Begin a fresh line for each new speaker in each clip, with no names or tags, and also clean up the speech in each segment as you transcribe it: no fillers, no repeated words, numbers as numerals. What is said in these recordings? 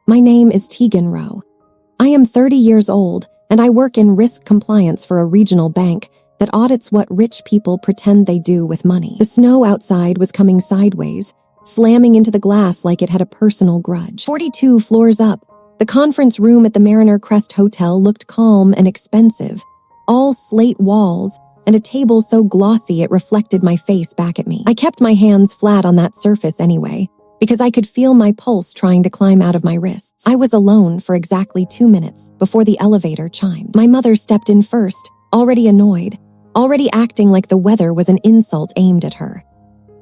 My name is Tegan Rowe. I am 30 years old, and I work in risk compliance for a regional bank that audits what rich people pretend they do with money. The snow outside was coming sideways, slamming into the glass like it had a personal grudge. 42 floors up, the conference room at the Mariner Crest Hotel looked calm and expensive, all slate walls, and a table so glossy it reflected my face back at me. I kept my hands flat on that surface anyway, because I could feel my pulse trying to climb out of my wrists. I was alone for exactly 2 minutes before the elevator chimed. My mother stepped in first, already annoyed, already acting like the weather was an insult aimed at her.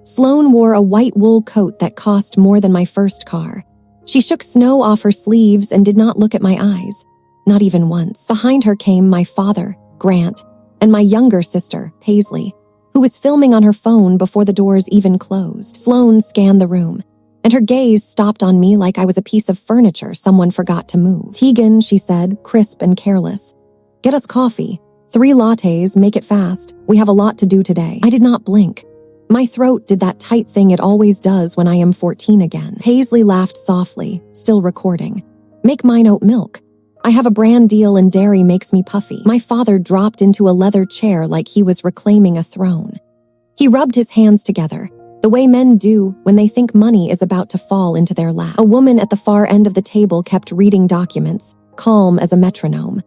Sloane wore a white wool coat that cost more than my first car. She shook snow off her sleeves and did not look at my eyes, not even once. Behind her came my father, Grant, and my younger sister, Paisley, who was filming on her phone before the doors even closed. Sloane scanned the room, and her gaze stopped on me like I was a piece of furniture someone forgot to move. "Tegan," she said, crisp and careless. "Get us coffee. 3 lattes, make it fast. We have a lot to do today." I did not blink. My throat did that tight thing it always does when I am 14 again. Paisley laughed softly, still recording. "Make mine oat milk. I have a brand deal and dairy makes me puffy." My father dropped into a leather chair like he was reclaiming a throne. He rubbed his hands together, the way men do when they think money is about to fall into their lap. A woman at the far end of the table kept reading documents, calm as a metronome.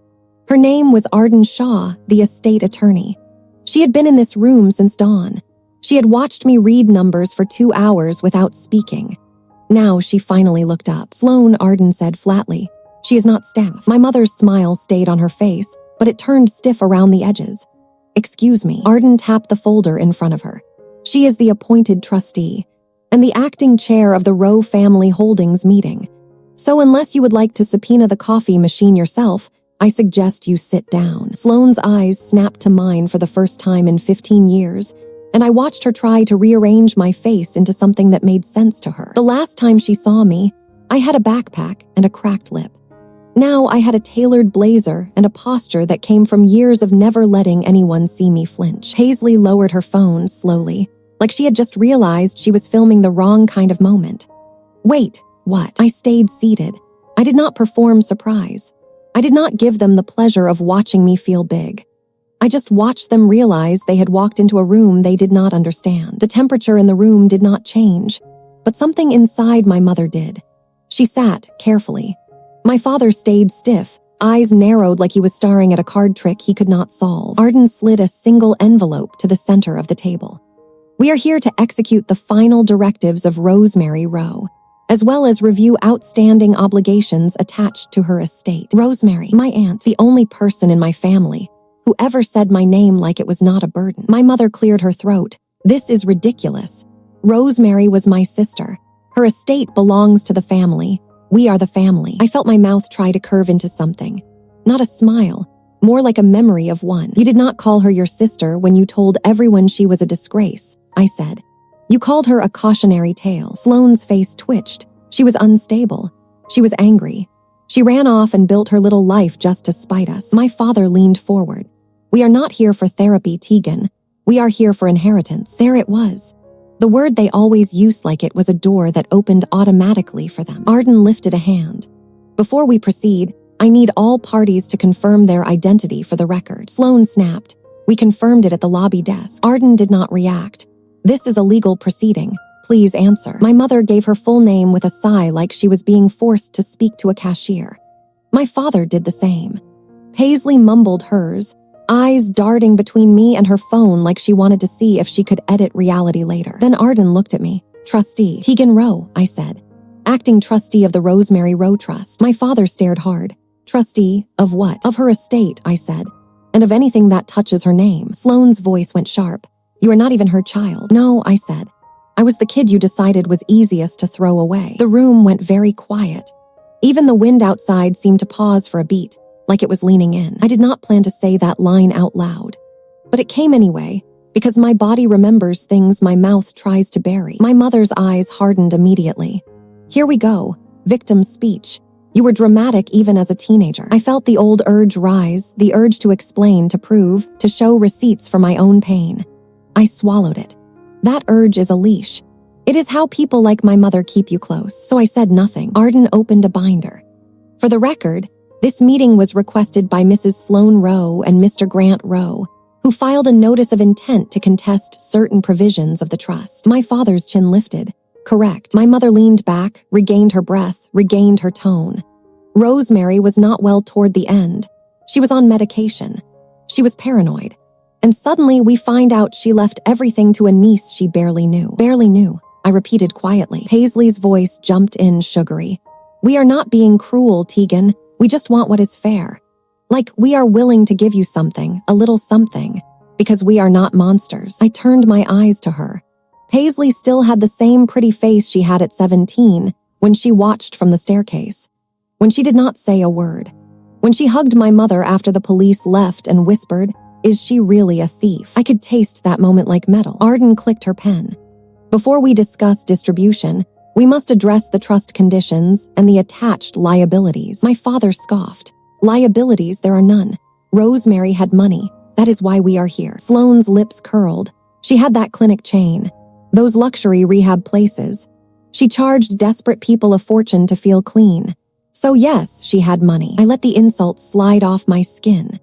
Her name was Arden Shaw, the estate attorney. She had been in this room since dawn. She had watched me read numbers for 2 hours without speaking. Now she finally looked up. "Sloane," Arden said flatly. "She is not staff." My mother's smile stayed on her face, but it turned stiff around the edges. "Excuse me." Arden tapped the folder in front of her. "She is the appointed trustee and the acting chair of the Rowe Family Holdings meeting. So unless you would like to subpoena the coffee machine yourself, I suggest you sit down." Sloane's eyes snapped to mine for the first time in 15 years, and I watched her try to rearrange my face into something that made sense to her. The last time she saw me, I had a backpack and a cracked lip. Now I had a tailored blazer and a posture that came from years of never letting anyone see me flinch. Paisley lowered her phone slowly, like she had just realized she was filming the wrong kind of moment. "Wait, what?" I stayed seated. I did not perform surprise. I did not give them the pleasure of watching me feel big. I just watched them realize they had walked into a room they did not understand. The temperature in the room did not change, but something inside my mother did. She sat carefully. My father stayed stiff, eyes narrowed like he was staring at a card trick he could not solve. Arden slid a single envelope to the center of the table. "We are here to execute the final directives of Rosemary Rowe, as well as review outstanding obligations attached to her estate." Rosemary, my aunt, the only person in my family who ever said my name like it was not a burden. My mother cleared her throat. "This is ridiculous. Rosemary was my sister. Her estate belongs to the family. We are the family." I felt my mouth try to curve into something. Not a smile, more like a memory of one. "You did not call her your sister when you told everyone she was a disgrace," I said. "You called her a cautionary tale." Sloane's face twitched. She was unstable. She was angry. She ran off and built her little life just to spite us. My father leaned forward. "We are not here for therapy, Tegan. We are here for inheritance." There it was. The word they always used like it was a door that opened automatically for them. Arden lifted a hand. "Before we proceed, I need all parties to confirm their identity for the record." Sloane snapped. "We confirmed it at the lobby desk." Arden did not react. "This is a legal proceeding. Please answer." My mother gave her full name with a sigh like she was being forced to speak to a cashier. My father did the same. Paisley mumbled hers, eyes darting between me and her phone like she wanted to see if she could edit reality later. Then Arden looked at me. "Trustee Tegan Rowe," I said. "Acting trustee of the Rosemary Rowe Trust." My father stared hard. "Trustee of what?" "Of her estate," I said, "and of anything that touches her name." Sloane's voice went sharp. "You are not even her child." "No," I said. "I was the kid you decided was easiest to throw away." The room went very quiet. Even the wind outside seemed to pause for a beat, like it was leaning in. I did not plan to say that line out loud, but it came anyway, because my body remembers things my mouth tries to bury. My mother's eyes hardened immediately. "Here we go. Victim speech. You were dramatic even as a teenager." I felt the old urge rise, the urge to explain, to prove, to show receipts for my own pain. I swallowed it. That urge is a leash. It is how people like my mother keep you close. So I said nothing. Arden opened a binder. For the record, this meeting was requested by Mrs. Sloane Rowe and Mr. Grant Rowe, who filed a notice of intent to contest certain provisions of the trust. My father's chin lifted. Correct. My mother leaned back, regained her breath, regained her tone. Rosemary was not well toward the end. She was on medication. She was paranoid. And suddenly we find out she left everything to a niece she barely knew. Barely knew, I repeated quietly. Paisley's voice jumped in sugary. We are not being cruel, Tegan. We just want what is fair. Like, we are willing to give you something, a little something, because we are not monsters. I turned my eyes to her. Paisley still had the same pretty face she had at 17 when she watched from the staircase, when she did not say a word, when she hugged my mother after the police left and whispered, "Is she really a thief?" I could taste that moment like metal. Arden clicked her pen. Before we discuss distribution, we must address the trust conditions and the attached liabilities. My father scoffed. Liabilities, there are none. Rosemary had money. That is why we are here. Sloane's lips curled. She had that clinic chain, those luxury rehab places. She charged desperate people a fortune to feel clean. So yes, she had money. I let the insult slide off my skin.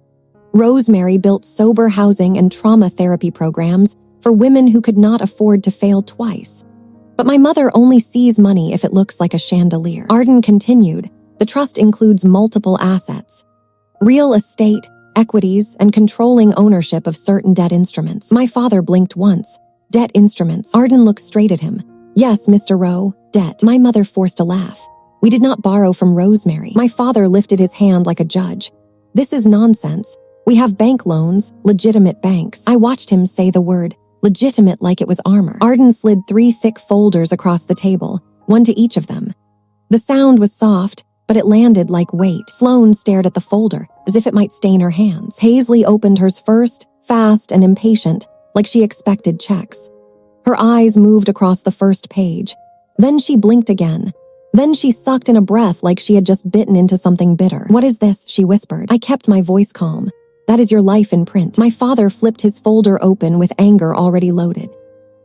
Rosemary built sober housing and trauma therapy programs for women who could not afford to fail twice. But my mother only sees money if it looks like a chandelier. Arden continued, the trust includes multiple assets. Real estate, equities, and controlling ownership of certain debt instruments. My father blinked once. Debt instruments. Arden looked straight at him. Yes, Mr. Rowe, debt. My mother forced a laugh. We did not borrow from Rosemary. My father lifted his hand like a judge. This is nonsense. We have bank loans, legitimate banks. I watched him say the word legitimate like it was armor. Arden slid 3 thick folders across the table, one to each of them. The sound was soft, but it landed like weight. Sloane stared at the folder, as if it might stain her hands. Paisley opened hers first, fast and impatient, like she expected checks. Her eyes moved across the first page. Then she blinked again. Then she sucked in a breath like she had just bitten into something bitter. What is this? She whispered. I kept my voice calm. That is your life in print. My father flipped his folder open with anger already loaded.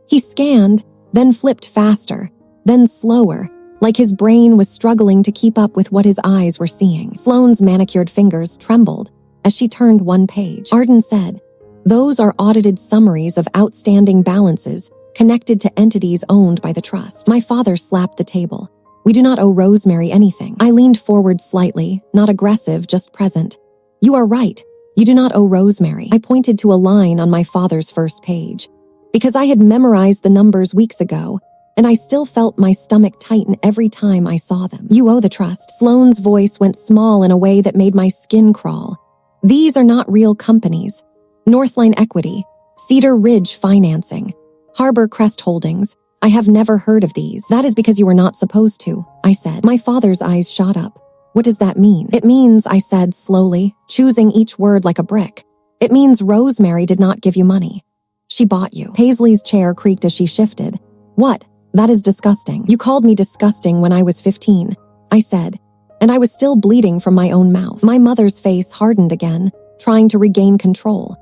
He scanned, then flipped faster, then slower, like his brain was struggling to keep up with what his eyes were seeing. Sloane's manicured fingers trembled as she turned one page. Arden said, those are audited summaries of outstanding balances connected to entities owned by the trust. My father slapped the table. We do not owe Rosemary anything. I leaned forward slightly, not aggressive, just present. You are right. You do not owe Rosemary. I pointed to a line on my father's first page. Because I had memorized the numbers weeks ago, and I still felt my stomach tighten every time I saw them. You owe the trust. Sloane's voice went small in a way that made my skin crawl. These are not real companies. Northline Equity, Cedar Ridge Financing, Harbor Crest Holdings. I have never heard of these. That is because you were not supposed to, I said. My father's eyes shot up. What does that mean? It means, I said slowly, choosing each word like a brick. It means Rosemary did not give you money. She bought you. Paisley's chair creaked as she shifted. What? That is disgusting. You called me disgusting when I was 15, I said, and I was still bleeding from my own mouth. My mother's face hardened again, trying to regain control.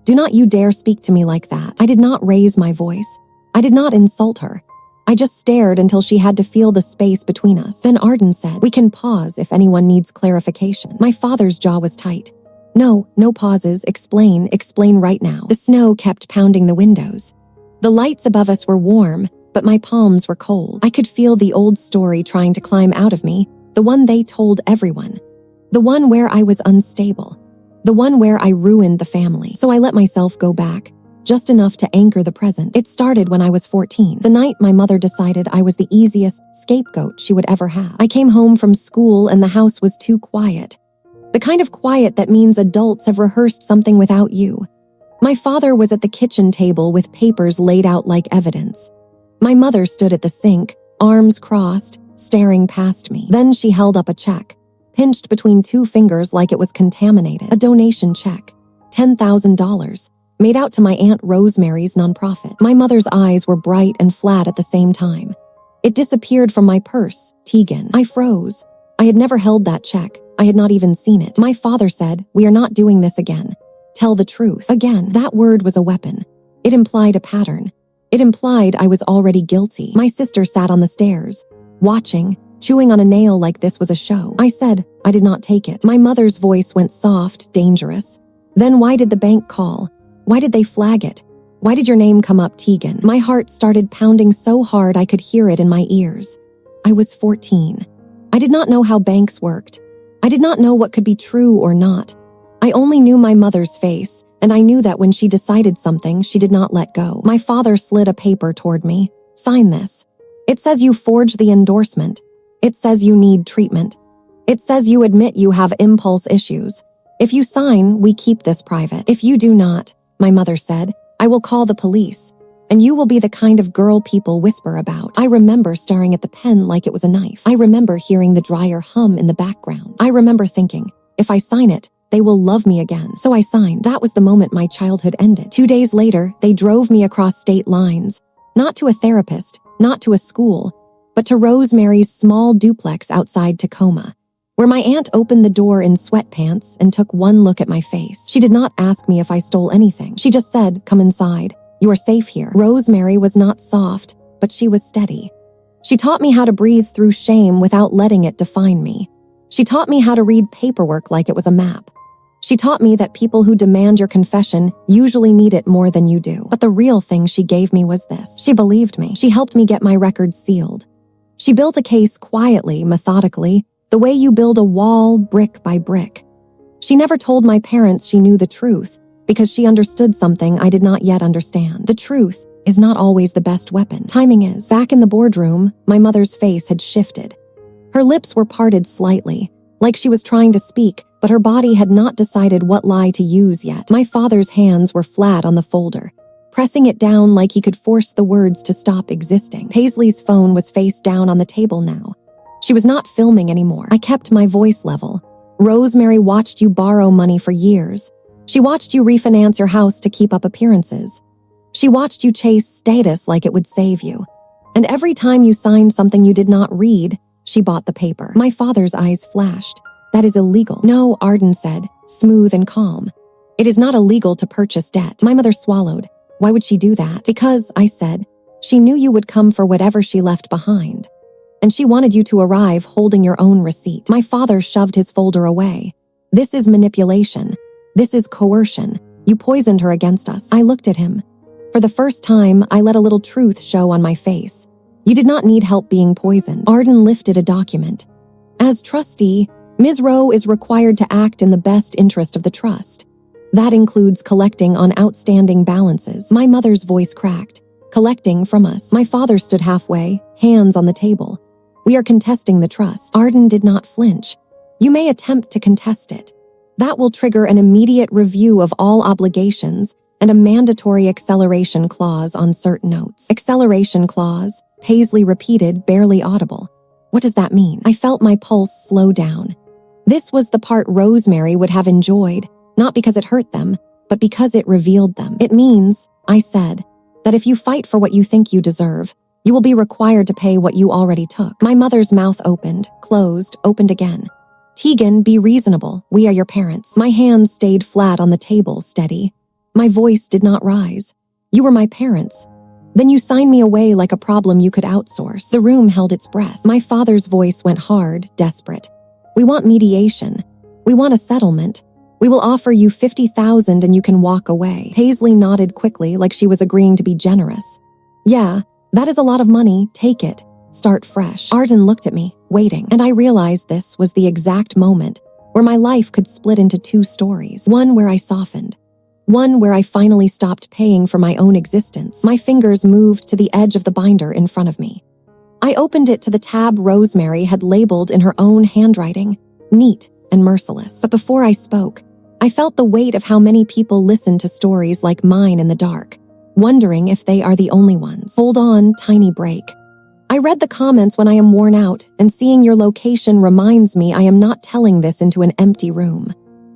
Do not you dare speak to me like that. I did not raise my voice. I did not insult her. I just stared until she had to feel the space between us. Then Arden said, we can pause if anyone needs clarification. My father's jaw was tight. No pauses. Explain right now. The snow kept pounding the windows. The lights above us were warm, but my palms were cold. I could feel the old story trying to climb out of me, the one they told everyone. The one where I was unstable. The one where I ruined the family. So I let myself go back. Just enough to anchor the present. It started when I was 14, the night my mother decided I was the easiest scapegoat she would ever have. I came home from school and the house was too quiet. The kind of quiet that means adults have rehearsed something without you. My father was at the kitchen table with papers laid out like evidence. My mother stood at the sink, arms crossed, staring past me. Then she held up a check, pinched between 2 fingers like it was contaminated. A donation check, $10,000. Made out to my Aunt Rosemary's nonprofit. My mother's eyes were bright and flat at the same time. It disappeared from my purse, Tegan. I froze. I had never held that check. I had not even seen it. My father said, we are not doing this again. Tell the truth. Again, that word was a weapon. It implied a pattern. It implied I was already guilty. My sister sat on the stairs, watching, chewing on a nail like this was a show. I said, I did not take it. My mother's voice went soft, dangerous. Then why did the bank call? Why did they flag it? Why did your name come up, Tegan? My heart started pounding so hard I could hear it in my ears. I was 14. I did not know how banks worked. I did not know what could be true or not. I only knew my mother's face, and I knew that when she decided something, she did not let go. My father slid a paper toward me. Sign this. It says you forged the endorsement. It says you need treatment. It says you admit you have impulse issues. If you sign, we keep this private. If you do not, my mother said, I will call the police, and you will be the kind of girl people whisper about. I remember staring at the pen like it was a knife. I remember hearing the dryer hum in the background. I remember thinking, if I sign it, they will love me again. So I signed. That was the moment my childhood ended. 2 days later, they drove me across state lines, not to a therapist, not to a school, but to Rosemary's small duplex outside Tacoma, where my aunt opened the door in sweatpants and took one look at my face. She did not ask me if I stole anything. She just said, come inside. You are safe here. Rosemary was not soft, but she was steady. She taught me how to breathe through shame without letting it define me. She taught me how to read paperwork like it was a map. She taught me that people who demand your confession usually need it more than you do. But the real thing she gave me was this. She believed me. She helped me get my records sealed. She built a case quietly, methodically, the way you build a wall brick by brick. She never told my parents she knew the truth, because she understood something I did not yet understand. The truth is not always the best weapon. Timing is. Back in the boardroom, my mother's face had shifted. Her lips were parted slightly, like she was trying to speak, but her body had not decided what lie to use yet. My father's hands were flat on the folder, pressing it down like he could force the words to stop existing. Paisley's phone was face down on the table now. She was not filming anymore. I kept my voice level. Rosemary watched you borrow money for years. She watched you refinance your house to keep up appearances. She watched you chase status like it would save you. And every time you signed something you did not read, she bought the paper. My father's eyes flashed. That is illegal. No, Arden said, smooth and calm. It is not illegal to purchase debt. My mother swallowed. Why would she do that? Because, I said, she knew you would come for whatever she left behind. And she wanted you to arrive holding your own receipt. My father shoved his folder away. This is manipulation. This is coercion. You poisoned her against us. I looked at him. For the first time, I let a little truth show on my face. You did not need help being poisoned. Arden lifted a document. As trustee, Ms. Rowe is required to act in the best interest of the trust. That includes collecting on outstanding balances. My mother's voice cracked. Collecting from us. My father stood halfway, hands on the table. We are contesting the trust. Arden did not flinch. You may attempt to contest it. That will trigger an immediate review of all obligations and a mandatory acceleration clause on certain notes. Acceleration clause, Paisley repeated, barely audible. What does that mean? I felt my pulse slow down. This was the part Rosemary would have enjoyed, not because it hurt them, but because it revealed them. It means, I said, that if you fight for what you think you deserve, you will be required to pay what you already took. My mother's mouth opened, closed, opened again. Tegan, be reasonable. We are your parents. My hands stayed flat on the table, steady. My voice did not rise. You were my parents. Then you signed me away like a problem you could outsource. The room held its breath. My father's voice went hard, desperate. We want mediation. We want a settlement. We will offer you $50,000 and you can walk away. Paisley nodded quickly like she was agreeing to be generous. Yeah, that is a lot of money. Take it. Start fresh. Arden looked at me, waiting, and I realized this was the exact moment where my life could split into two stories. One where I softened. One where I finally stopped paying for my own existence. My fingers moved to the edge of the binder in front of me. I opened it to the tab Rosemary had labeled in her own handwriting, neat and merciless. But before I spoke, I felt the weight of how many people listen to stories like mine in the dark, wondering if they are the only ones. Hold on, tiny break. I read the comments when I am worn out, and seeing your location reminds me I am not telling this into an empty room.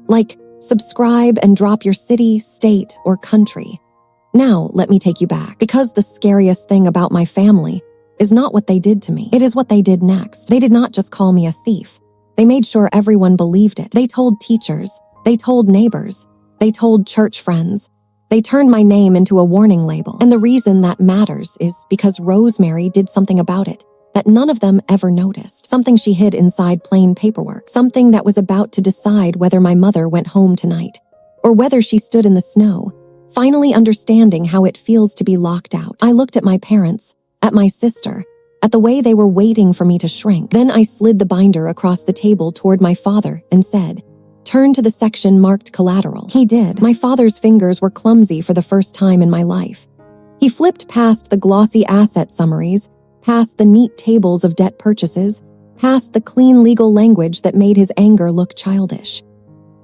Like, subscribe and drop your city, state, or country. Now, let me take you back, because the scariest thing about my family is not what they did to me. It is what they did next. They did not just call me a thief. They made sure everyone believed it. They told teachers. They told neighbors. They told church friends. They turned my name into a warning label. And the reason that matters is because Rosemary did something about it that none of them ever noticed. Something she hid inside plain paperwork. Something that was about to decide whether my mother went home tonight, or whether she stood in the snow, finally understanding how it feels to be locked out. I looked at my parents, at my sister, at the way they were waiting for me to shrink. Then I slid the binder across the table toward my father and said, "Turn to the section marked collateral." He did. My father's fingers were clumsy for the first time in my life. He flipped past the glossy asset summaries, past the neat tables of debt purchases, past the clean legal language that made his anger look childish.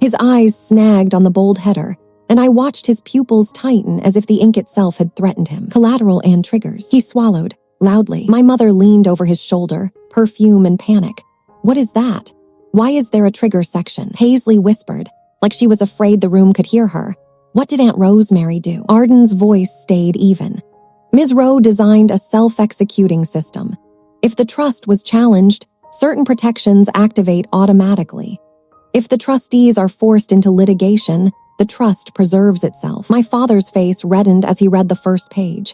His eyes snagged on the bold header, and I watched his pupils tighten as if the ink itself had threatened him. Collateral and triggers. He swallowed, loudly. My mother leaned over his shoulder, perfume and panic. "What is that? Why is there a trigger section?" Paisley whispered, like she was afraid the room could hear her. "What did Aunt Rosemary do?" Arden's voice stayed even. Ms. Rowe designed a self-executing system. If the trust was challenged, certain protections activate automatically. If the trustees are forced into litigation, the trust preserves itself. My father's face reddened as he read the first page.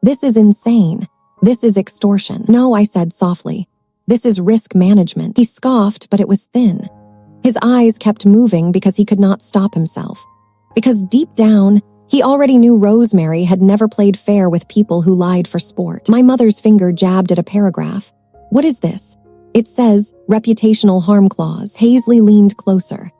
"This is insane. This is extortion." "No," I said softly. "This is risk management." He scoffed, but it was thin. His eyes kept moving because he could not stop himself. Because deep down, he already knew Rosemary had never played fair with people who lied for sport. My mother's finger jabbed at a paragraph. "What is this?" "It says, reputational harm clause." Paisley leaned closer.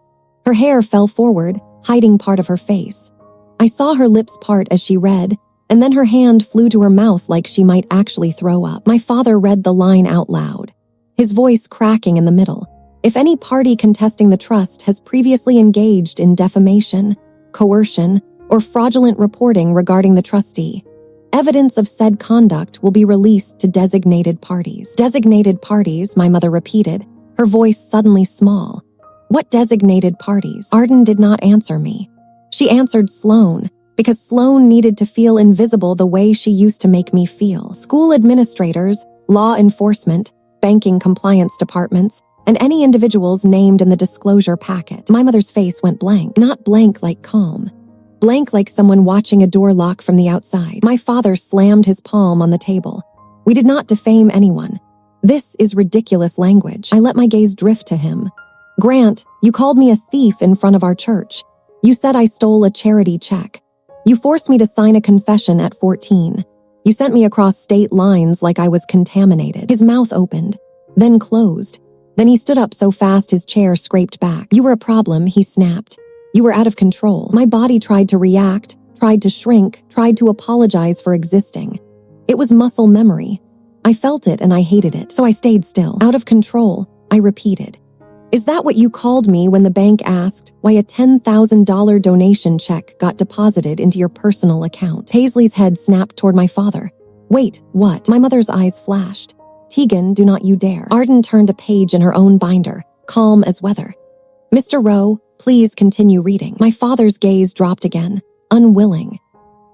Her hair fell forward, hiding part of her face. I saw her lips part as she read, and then her hand flew to her mouth like she might actually throw up. My father read the line out loud, his voice cracking in the middle. "If any party contesting the trust has previously engaged in defamation, coercion, or fraudulent reporting regarding the trustee, evidence of said conduct will be released to designated parties." "Designated parties," my mother repeated, her voice suddenly small. "What designated parties?" Arden did not answer me. She answered Sloan, because Sloan needed to feel invisible the way she used to make me feel. "School administrators, law enforcement, banking compliance departments, and any individuals named in the disclosure packet." My mother's face went blank, not blank like calm. Blank like someone watching a door lock from the outside. My father slammed his palm on the table. "We did not defame anyone. This is ridiculous language." I let my gaze drift to him. "Grant, you called me a thief in front of our church. You said I stole a charity check. You forced me to sign a confession at 14. You sent me across state lines like I was contaminated." His mouth opened, then closed. Then he stood up so fast his chair scraped back. "You were a problem," he snapped. "You were out of control." My body tried to react, tried to shrink, tried to apologize for existing. It was muscle memory. I felt it and I hated it, so I stayed still. "Out of control," I repeated. "Is that what you called me when the bank asked why a $10,000 donation check got deposited into your personal account?" Paisley's head snapped toward my father. "Wait, what?" My mother's eyes flashed. "Tegan, do not you dare." Arden turned a page in her own binder, calm as weather. "Mr. Rowe, please continue reading." My father's gaze dropped again, unwilling.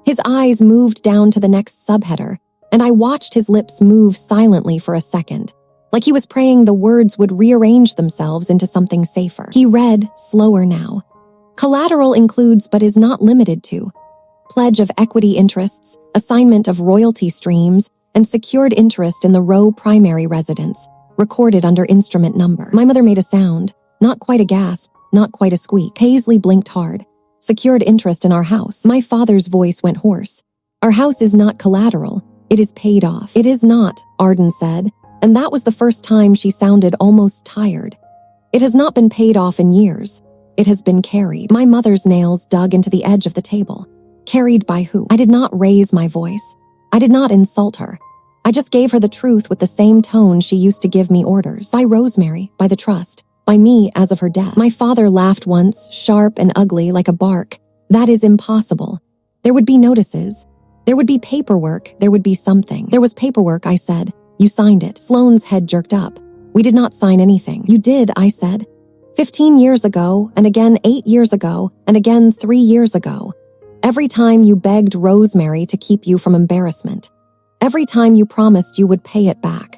His eyes moved down to the next subheader, and I watched his lips move silently for a second, like he was praying the words would rearrange themselves into something safer. He read, slower now. "Collateral includes but is not limited to pledge of equity interests, assignment of royalty streams, and secured interest in the Rowe primary residence, recorded under instrument number." My mother made a sound, not quite a gasp, not quite a squeak. Paisley blinked hard. "Secured interest in our house." My father's voice went hoarse. "Our house is not collateral. It is paid off." "It is not," Arden said, and that was the first time she sounded almost tired. "It has not been paid off in years. It has been carried." My mother's nails dug into the edge of the table. Carried by who? I did not raise my voice. I did not insult her. I just gave her the truth with the same tone she used to give me orders. By Rosemary, by the trust. By me as of her death. My father laughed once, sharp and ugly like a bark. "That is impossible. There would be notices. There would be paperwork. There would be something." "There was paperwork," I said. "You signed it." Sloane's head jerked up. "We did not sign anything." "You did," I said. 15 years ago, and again 8 years ago, and again 3 years ago. Every time you begged Rosemary to keep you from embarrassment. Every time you promised you would pay it back.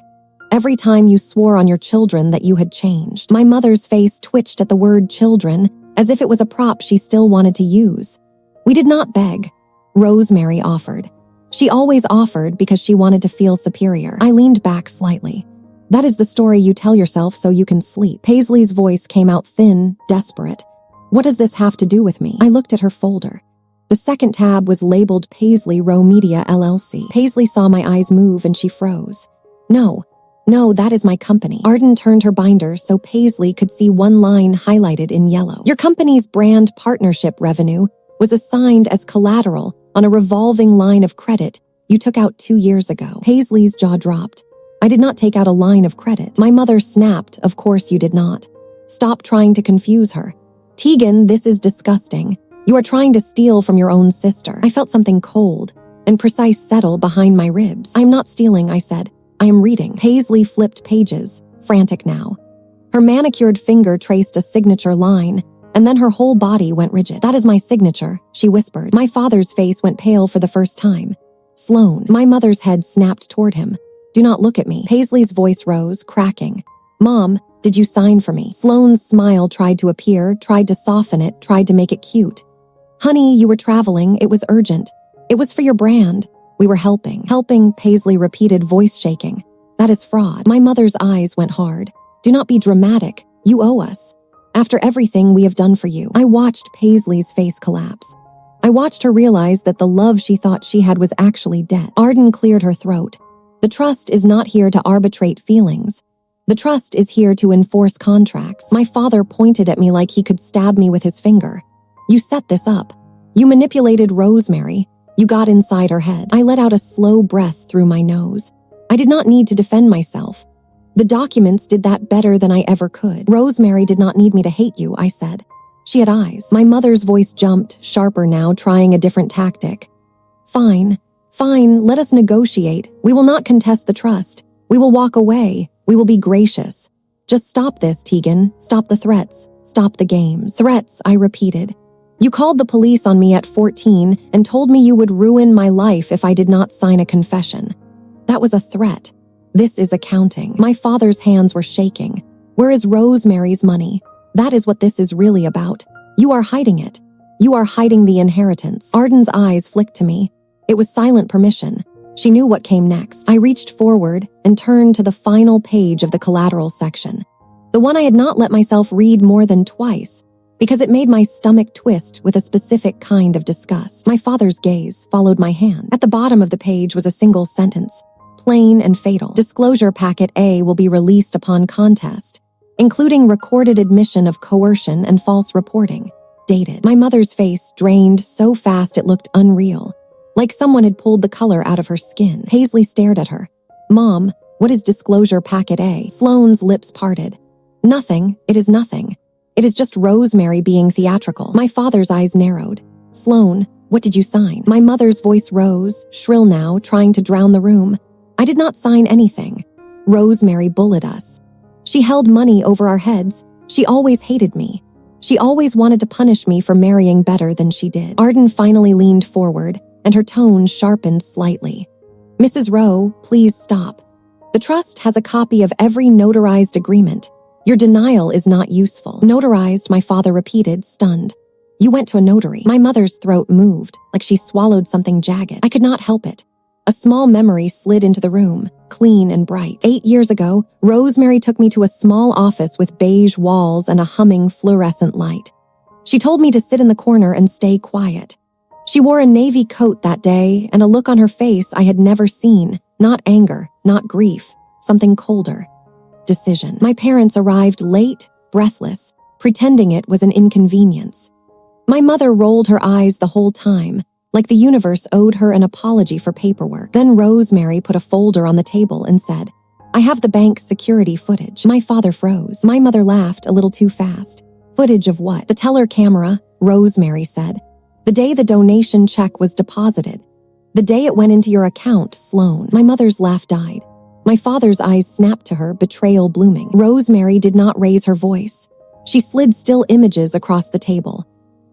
Every time you swore on your children that you had changed." My mother's face twitched at the word children, as if it was a prop she still wanted to use. We did not beg. Rosemary offered. She always offered because she wanted to feel superior. I leaned back slightly. That is the story you tell yourself so you can sleep. Paisley's voice came out thin, desperate. What does this have to do with me? I looked at her folder. The second tab was labeled Paisley Row Media LLC. Paisley saw my eyes move and she froze. No, that is my company. Arden turned her binder so Paisley could see one line highlighted in yellow. Your company's brand partnership revenue was assigned as collateral on a revolving line of credit you took out 2 years ago. Paisley's jaw dropped. I did not take out a line of credit. My mother snapped, of course you did not. Stop trying to confuse her. Tegan, this is disgusting. You are trying to steal from your own sister. I felt something cold and precise settle behind my ribs. I'm not stealing, I said. I am reading. Paisley flipped pages, frantic now. Her manicured finger traced a signature line, and then her whole body went rigid. That is my signature, she whispered. My father's face went pale for the first time. Sloan. My mother's head snapped toward him. Do not look at me. Paisley's voice rose, cracking. Mom, did you sign for me? Sloane's smile tried to appear, tried to soften it, tried to make it cute. Honey, you were traveling. It was urgent. It was for your brand. We were helping. Helping, Paisley repeated, voice shaking. That is fraud. My mother's eyes went hard. Do not be dramatic. You owe us. After everything we have done for you. I watched Paisley's face collapse. I watched her realize that the love she thought she had was actually debt. Arden cleared her throat. The trust is not here to arbitrate feelings. The trust is here to enforce contracts. My father pointed at me like he could stab me with his finger. You set this up. You manipulated Rosemary. You got inside her head. I let out a slow breath through my nose. I did not need to defend myself. The documents did that better than I ever could. Rosemary did not need me to hate you, I said. She had eyes. My mother's voice jumped, sharper now, trying a different tactic. Fine, let us negotiate. We will not contest the trust. We will walk away. We will be gracious. Just stop this, Tegan. Stop the threats. Stop the games. Threats, I repeated. You called the police on me at 14 and told me you would ruin my life if I did not sign a confession. That was a threat. This is accounting. My father's hands were shaking. Where is Rosemary's money? That is what this is really about. You are hiding it. You are hiding the inheritance. Arden's eyes flicked to me. It was silent permission. She knew what came next. I reached forward and turned to the final page of the collateral section. The one I had not let myself read more than twice, because it made my stomach twist with a specific kind of disgust. My father's gaze followed my hand. At the bottom of the page was a single sentence, plain and fatal. Disclosure Packet A will be released upon contest, including recorded admission of coercion and false reporting. Dated. My mother's face drained so fast it looked unreal, like someone had pulled the color out of her skin. Paisley stared at her. Mom, what is Disclosure Packet A? Sloane's lips parted. Nothing. It is nothing. It is just Rosemary being theatrical. My father's eyes narrowed. Sloane, what did you sign? My mother's voice rose, shrill now, trying to drown the room. I did not sign anything. Rosemary bullied us. She held money over our heads. She always hated me. She always wanted to punish me for marrying better than she did. Arden finally leaned forward, and her tone sharpened slightly. Mrs. Rowe, please stop. The trust has a copy of every notarized agreement. Your denial is not useful. Notarized, my father repeated, stunned. You went to a notary. My mother's throat moved, like she swallowed something jagged. I could not help it. A small memory slid into the room, clean and bright. 8 years ago, Rosemary took me to a small office with beige walls and a humming fluorescent light. She told me to sit in the corner and stay quiet. She wore a navy coat that day and a look on her face I had never seen, not anger, not grief, something colder. Decision. My parents arrived late, breathless, pretending it was an inconvenience. My mother rolled her eyes the whole time, like the universe owed her an apology for paperwork. Then Rosemary put a folder on the table and said, I have the bank's security footage. My father froze. My mother laughed a little too fast. Footage of what? The teller camera, Rosemary said. The day the donation check was deposited. The day it went into your account, Sloane. My mother's laugh died. My father's eyes snapped to her, betrayal blooming. Rosemary did not raise her voice. She slid still images across the table.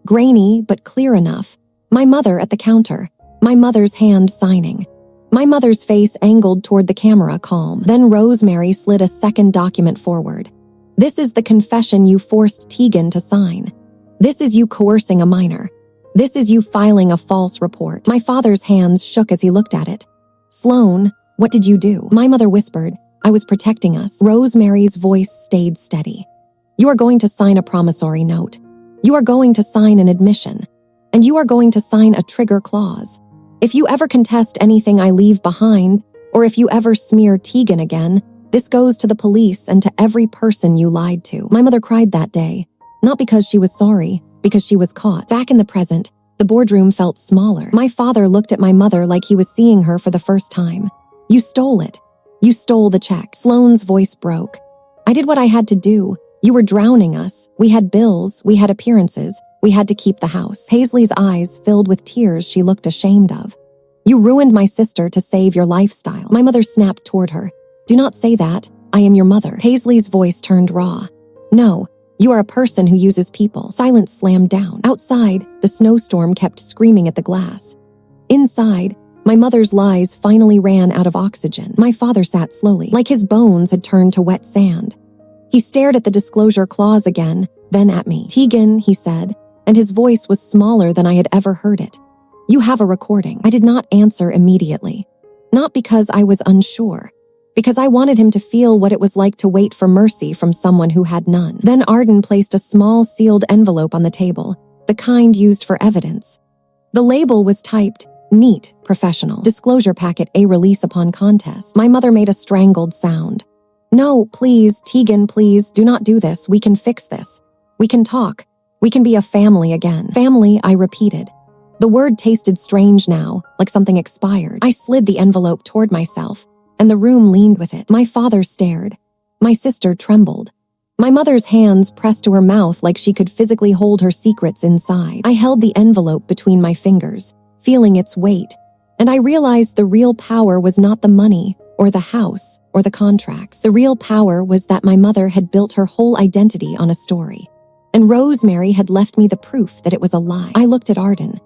Grainy, but clear enough. My mother at the counter. My mother's hand signing. My mother's face angled toward the camera, calm. Then Rosemary slid a second document forward. This is the confession you forced Tegan to sign. This is you coercing a minor. This is you filing a false report." My father's hands shook as he looked at it. "Sloan, what did you do?" My mother whispered, "I was protecting us." Rosemary's voice stayed steady. "You are going to sign a promissory note. You are going to sign an admission. And you are going to sign a trigger clause. If you ever contest anything I leave behind, or if you ever smear Tegan again, this goes to the police and to every person you lied to." My mother cried that day, not because she was sorry, because she was caught. Back in the present, the boardroom felt smaller. My father looked at my mother like he was seeing her for the first time. "You stole it. You stole the check." Sloane's voice broke. "I did what I had to do. You were drowning us. We had bills. We had appearances. We had to keep the house." Paisley's eyes filled with tears she looked ashamed of. "You ruined my sister to save your lifestyle." My mother snapped toward her. "Do not say that. I am your mother." Paisley's voice turned raw. "No, you are a person who uses people." Silence slammed down. Outside, the snowstorm kept screaming at the glass. Inside, my mother's lies finally ran out of oxygen. My father sat slowly, like his bones had turned to wet sand. He stared at the disclosure clause again, then at me. "Tegan," he said, and his voice was smaller than I had ever heard it. "You have a recording." I did not answer immediately. Not because I was unsure, because I wanted him to feel what it was like to wait for mercy from someone who had none. Then Arden placed a small sealed envelope on the table, the kind used for evidence. The label was typed, "Neat, professional. Disclosure packet, a release upon contest." My mother made a strangled sound. "No, please, Tegan, please, do not do this. We can fix this. We can talk. We can be a family again." "Family," I repeated. The word tasted strange now, like something expired. I slid the envelope toward myself, and the room leaned with it. My father stared. My sister trembled. My mother's hands pressed to her mouth like she could physically hold her secrets inside. I held the envelope between my fingers, feeling its weight, and I realized the real power was not the money, or the house, or the contracts. The real power was that my mother had built her whole identity on a story. And Rosemary had left me the proof that it was a lie. I looked at Arden.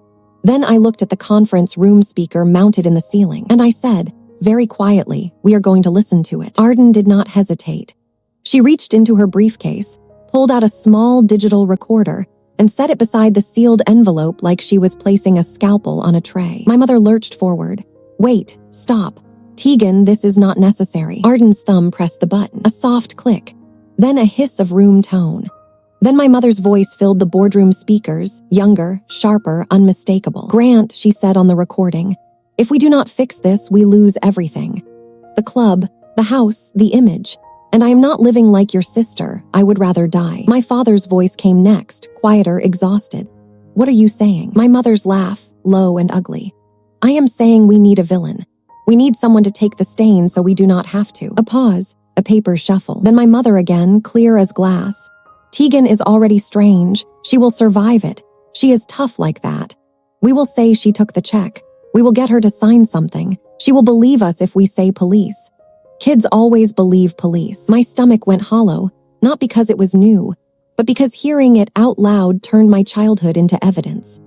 Then I looked at the conference room speaker mounted in the ceiling, and I said, very quietly, "We are going to listen to it." Arden did not hesitate. She reached into her briefcase, pulled out a small digital recorder, and set it beside the sealed envelope like she was placing a scalpel on a tray. My mother lurched forward. "Wait, stop. Tegan, this is not necessary." Arden's thumb pressed the button. A soft click. Then a hiss of room tone. Then my mother's voice filled the boardroom speakers, younger, sharper, unmistakable. "Grant," she said on the recording, "if we do not fix this, we lose everything. The club, the house, the image. And I am not living like your sister. I would rather die." My father's voice came next, quieter, exhausted. "What are you saying?" My mother's laugh, low and ugly. "I am saying we need a villain. We need someone to take the stain so we do not have to." A pause, a paper shuffle. Then my mother again, clear as glass. "Tegan is already strange. She will survive it. She is tough like that. We will say she took the check. We will get her to sign something. She will believe us if we say police. Kids always believe police." My stomach went hollow, not because it was new, but because hearing it out loud turned my childhood into evidence.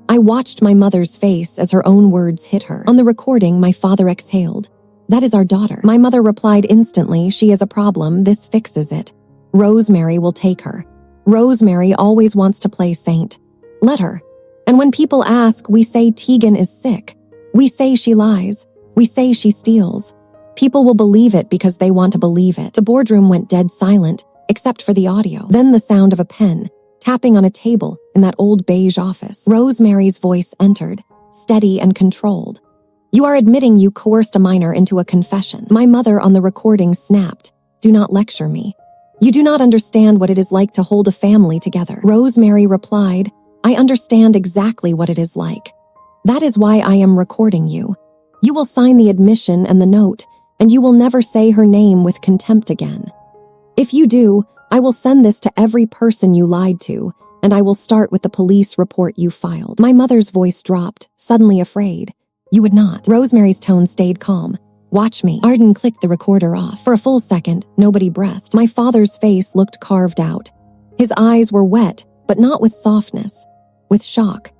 I watched my mother's face as her own words hit her. On the recording, my father exhaled. "That is our daughter." My mother replied instantly, "She is a problem. This fixes it. Rosemary will take her. Rosemary always wants to play saint. Let her. And when people ask, we say Tegan is sick. We say she lies. We say she steals. People will believe it because they want to believe it." The boardroom went dead silent, except for the audio. Then the sound of a pen, tapping on a table in that old beige office. Rosemary's voice entered, steady and controlled. "You are admitting you coerced a minor into a confession." My mother on the recording snapped, "Do not lecture me. You do not understand what it is like to hold a family together." Rosemary replied, "I understand exactly what it is like. That is why I am recording you. You will sign the admission and the note, and you will never say her name with contempt again. If you do, I will send this to every person you lied to, and I will start with the police report you filed." My mother's voice dropped, suddenly afraid. "You would not." Rosemary's tone stayed calm. "Watch me." Arden clicked the recorder off. For a full second, nobody breathed. My father's face looked carved out. His eyes were wet, but not with softness, with shock.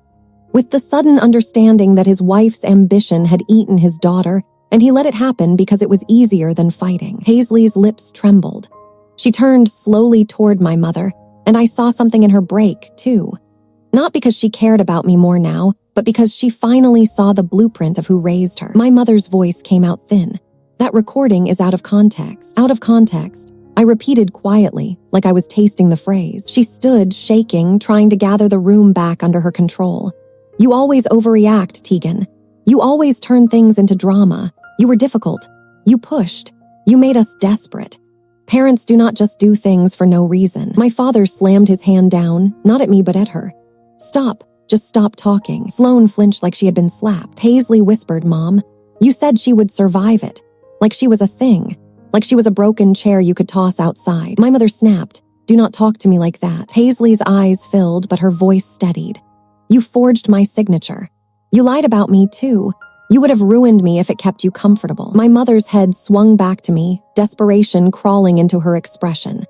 With the sudden understanding that his wife's ambition had eaten his daughter, and he let it happen because it was easier than fighting. Paisley's lips trembled. She turned slowly toward my mother, and I saw something in her break, too. Not because she cared about me more now, but because she finally saw the blueprint of who raised her. My mother's voice came out thin. That recording is out of context. Out of context. I repeated quietly, like I was tasting the phrase. She stood, shaking, trying to gather the room back under her control. You always overreact, Tegan. You always turn things into drama. You were difficult. You pushed. You made us desperate. Parents do not just do things for no reason. My father slammed his hand down, not at me but at her. Stop. Just stop talking. Sloane flinched like she had been slapped. Paisley whispered, Mom, you said she would survive it. Like she was a thing. Like she was a broken chair you could toss outside. My mother snapped. Do not talk to me like that. Paisley's eyes filled, but her voice steadied. You forged my signature. You lied about me, too. You would have ruined me if it kept you comfortable. My mother's head swung back to me, desperation crawling into her expression.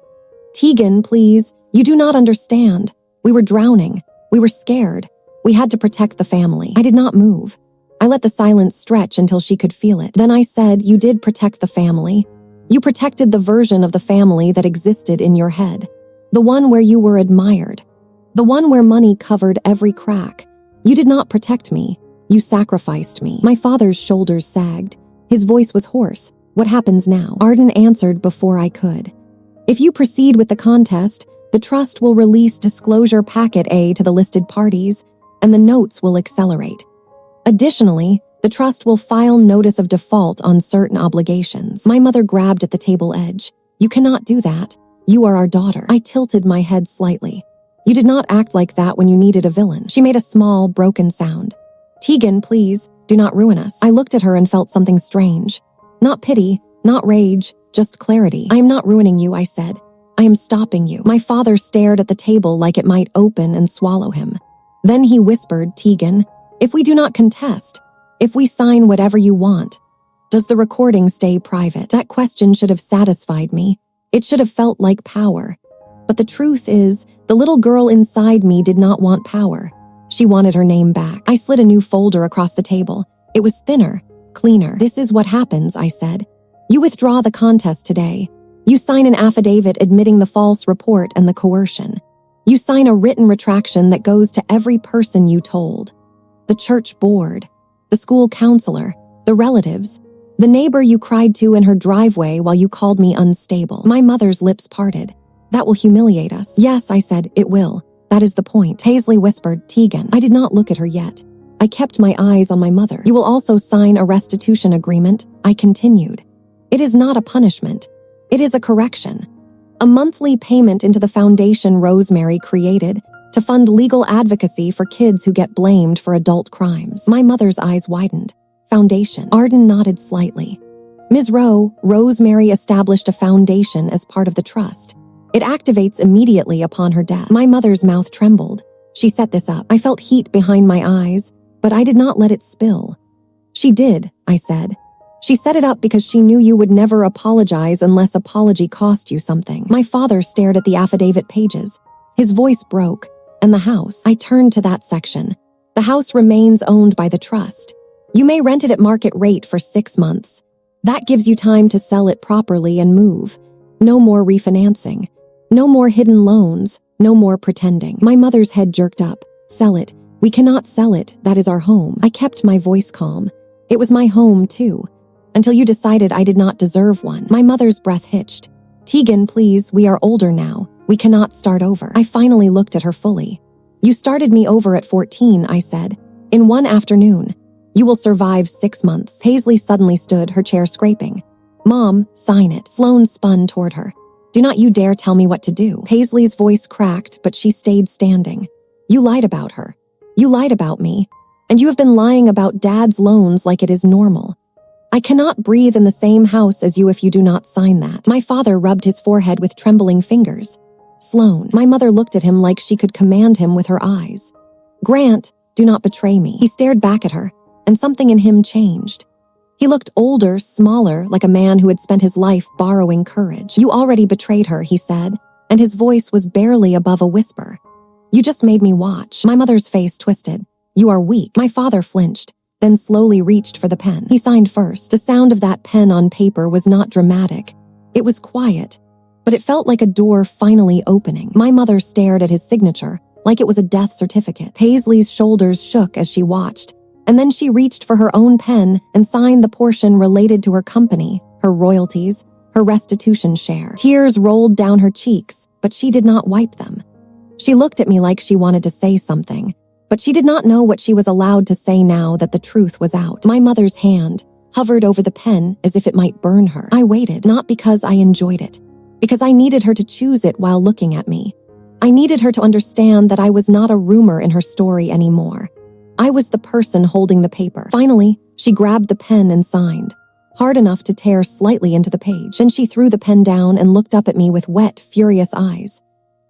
Tegan, please, you do not understand. We were drowning. We were scared. We had to protect the family. I did not move. I let the silence stretch until she could feel it. Then I said, you did protect the family. You protected the version of the family that existed in your head. The one where you were admired. The one where money covered every crack. You did not protect me. You sacrificed me. My father's shoulders sagged. His voice was hoarse. What happens now? Arden answered before I could. If you proceed with the contest, the trust will release Disclosure Packet A to the listed parties, and the notes will accelerate. Additionally, the trust will file notice of default on certain obligations. My mother grabbed at the table edge. You cannot do that. You are our daughter. I tilted my head slightly. You did not act like that when you needed a villain. She made a small, broken sound. Tegan, please, do not ruin us. I looked at her and felt something strange. Not pity, not rage, just clarity. I am not ruining you, I said. I am stopping you. My father stared at the table like it might open and swallow him. Then he whispered, Tegan, if we do not contest, if we sign whatever you want, does the recording stay private? That question should have satisfied me. It should have felt like power. But the truth is, the little girl inside me did not want power. She wanted her name back. I slid a new folder across the table. It was thinner, cleaner. This is what happens, I said. You withdraw the contest today. You sign an affidavit admitting the false report and the coercion. You sign a written retraction that goes to every person you told. The church board, the school counselor, the relatives, the neighbor you cried to in her driveway while you called me unstable. My mother's lips parted. That will humiliate us. Yes, I said, it will. That is the point. Paisley whispered, Tegan. I did not look at her yet. I kept my eyes on my mother. You will also sign a restitution agreement, I continued. It is not a punishment. It is a correction. A monthly payment into the foundation Rosemary created to fund legal advocacy for kids who get blamed for adult crimes. My mother's eyes widened. Foundation. Arden nodded slightly. Ms. Rowe, Rosemary established a foundation as part of the trust. It activates immediately upon her death. My mother's mouth trembled. She set this up. I felt heat behind my eyes, but I did not let it spill. She did, I said. She set it up because she knew you would never apologize unless apology cost you something. My father stared at the affidavit pages. His voice broke. And the house. I turned to that section. The house remains owned by the trust. You may rent it at market rate for 6 months. That gives you time to sell it properly and move. No more refinancing. No more hidden loans. No more pretending. My mother's head jerked up. Sell it. We cannot sell it. That is our home. I kept my voice calm. It was my home, too. Until you decided I did not deserve one. My mother's breath hitched. Tegan, please, we are older now. We cannot start over. I finally looked at her fully. You started me over at 14, I said. In one afternoon. You will survive 6 months. Paisley suddenly stood, her chair scraping. Mom, sign it. Sloane spun toward her. Do not you dare tell me what to do. Paisley's voice cracked, but she stayed standing. You lied about her. You lied about me. And you have been lying about Dad's loans like it is normal. I cannot breathe in the same house as you if you do not sign that. My father rubbed his forehead with trembling fingers. Sloane. My mother looked at him like she could command him with her eyes. Grant, do not betray me. He stared back at her, and something in him changed. He looked older, smaller, like a man who had spent his life borrowing courage. You already betrayed her, he said, and his voice was barely above a whisper. You just made me watch. My mother's face twisted. You are weak. My father flinched, then slowly reached for the pen. He signed first. The sound of that pen on paper was not dramatic. It was quiet. But it felt like a door finally opening. My mother stared at his signature, like it was a death certificate. Paisley's shoulders shook as she watched, and then she reached for her own pen and signed the portion related to her company, her royalties, her restitution share. Tears rolled down her cheeks, but she did not wipe them. She looked at me like she wanted to say something, but she did not know what she was allowed to say now that the truth was out. My mother's hand hovered over the pen as if it might burn her. I waited, not because I enjoyed it, because I needed her to choose it while looking at me. I needed her to understand that I was not a rumor in her story anymore. I was the person holding the paper. Finally, she grabbed the pen and signed, hard enough to tear slightly into the page. Then she threw the pen down and looked up at me with wet, furious eyes.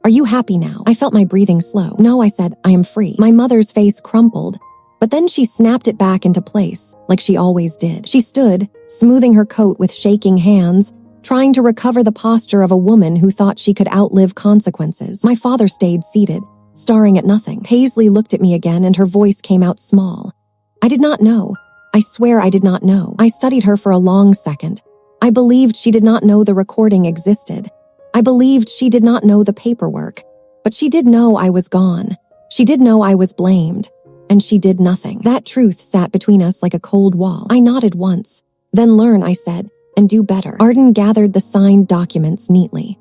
"Are you happy now?" I felt my breathing slow. "No," I said, "I am free." My mother's face crumpled, but then she snapped it back into place, like she always did. She stood, smoothing her coat with shaking hands, trying to recover the posture of a woman who thought she could outlive consequences. My father stayed seated, staring at nothing. Paisley looked at me again and her voice came out small. I did not know. I swear I did not know. I studied her for a long second. I believed she did not know the recording existed. I believed she did not know the paperwork. But she did know I was gone. She did know I was blamed. And she did nothing. That truth sat between us like a cold wall. I nodded once. "Then learn," I said, "and do better." Arden gathered the signed documents neatly.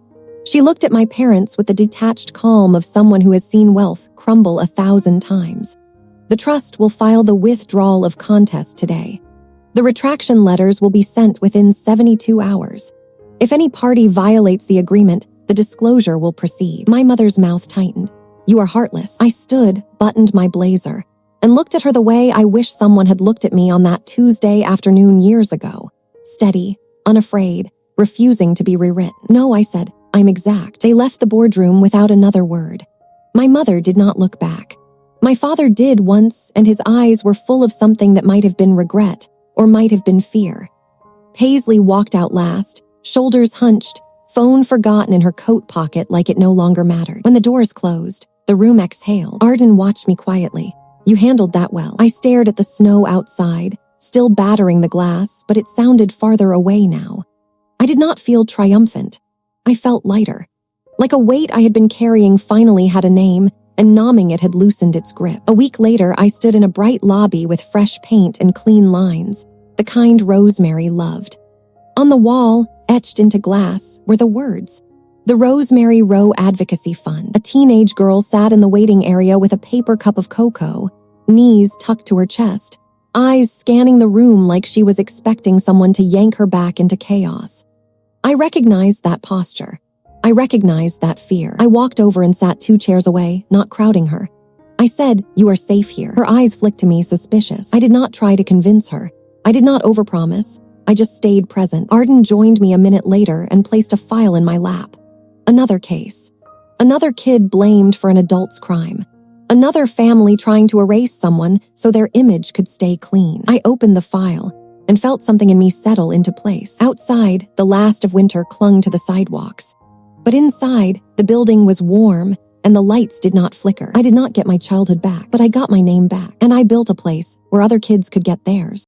She looked at my parents with the detached calm of someone who has seen wealth crumble 1,000 times. "The trust will file the withdrawal of contest today. The retraction letters will be sent within 72 hours. If any party violates the agreement, the disclosure will proceed." My mother's mouth tightened. "You are heartless." I stood, buttoned my blazer, and looked at her the way I wish someone had looked at me on that Tuesday afternoon years ago. Steady, unafraid, refusing to be rewritten. "No," I said, "I'm exact." They left the boardroom without another word. My mother did not look back. My father did once, and his eyes were full of something that might have been regret, or might have been fear. Paisley walked out last, shoulders hunched, phone forgotten in her coat pocket like it no longer mattered. When the doors closed, the room exhaled. Arden watched me quietly. "You handled that well." I stared at the snow outside, still battering the glass, but it sounded farther away now. I did not feel triumphant. I felt lighter. Like a weight I had been carrying finally had a name, and numbing it had loosened its grip. A week later, I stood in a bright lobby with fresh paint and clean lines, the kind Rosemary loved. On the wall, etched into glass, were the words, "The Rosemary Rowe Advocacy Fund." A teenage girl sat in the waiting area with a paper cup of cocoa, knees tucked to her chest, eyes scanning the room like she was expecting someone to yank her back into chaos. I recognized that posture. I recognized that fear. I walked over and sat 2 chairs away, not crowding her. I said, "You are safe here." Her eyes flicked to me, suspicious. I did not try to convince her. I did not overpromise. I just stayed present. Arden joined me a minute later and placed a file in my lap. Another case. Another kid blamed for an adult's crime. Another family trying to erase someone so their image could stay clean. I opened the file and felt something in me settle into place. Outside, the last of winter clung to the sidewalks. But inside, the building was warm and the lights did not flicker. I did not get my childhood back, but I got my name back, and I built a place where other kids could get theirs.